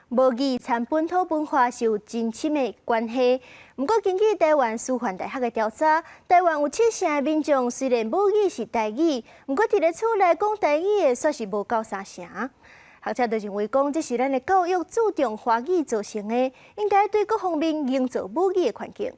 母语参本土文化是有真深的关系。不过，根据台湾师范大学的调查，台湾有7成的民众虽然母语是台语，不过伫咧厝内讲台语的却是无到3成。学者就认为讲，这是咱的教育注重华语造成的，应该对各方面营造母语的环境。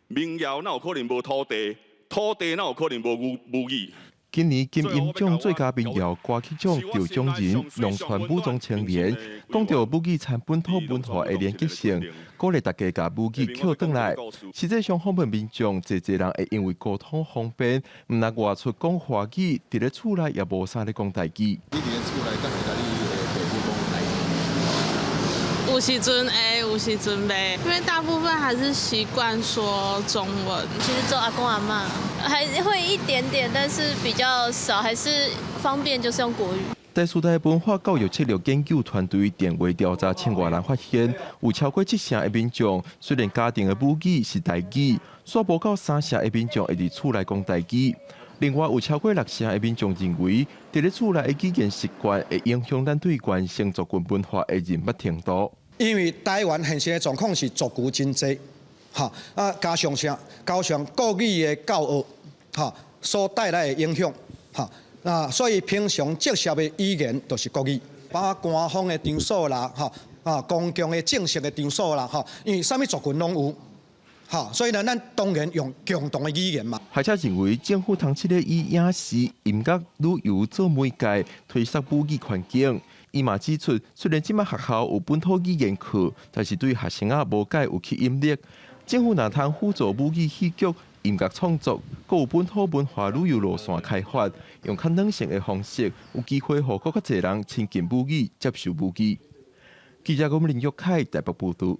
民谣哪有可能无土地？土地哪有可能无母语？今年金音奖最佳民谣歌曲奖得奖人农传武装青年，讲到母语参本土文化的连结性，鼓励大家把母语捡回来。实际上，访问民众，侪人会因为沟通方便，唔拿外出讲华语，伫咧厝内也无啥咧讲台语。你伫咧厝内，敢会甲你的父母讲台语？有时阵会，有时阵袂，因为大部分还是习惯说中文。其实做阿公阿嬷还会一点点，但是比较少，还是方便就是用国语。第四代文化教育策略研究团队电话调查1000多人，发现有超过7成的民众，虽然家庭的母语是台语，却无到3成的民众会伫厝内讲台语。另外，有超过6成的民众认为，伫咧厝内的语言习惯会影响咱对原生族群文化的认捌程度。因为台湾现时的状况是族群真济，加上啥？加上国语的教育，所带来的影响，所以平常接触的语言就是国语，包括官方的场所啦，公共的正式的场所啦，因为啥物族群拢有。所以呢，咱当然用共同的语言嘛。学者认为，政府通试咧以影视、音乐、旅游做媒介，推广母语环境。伊嘛指出，虽然即摆学校有本土语言课，但是对学生无解有吸引力。政府若通辅助母语戏剧、音乐创作，佮有本土文化旅游路线开发，用较软性的方式，有机会互更较侪人亲近母语、接受母语。记者林玉凯台北报道。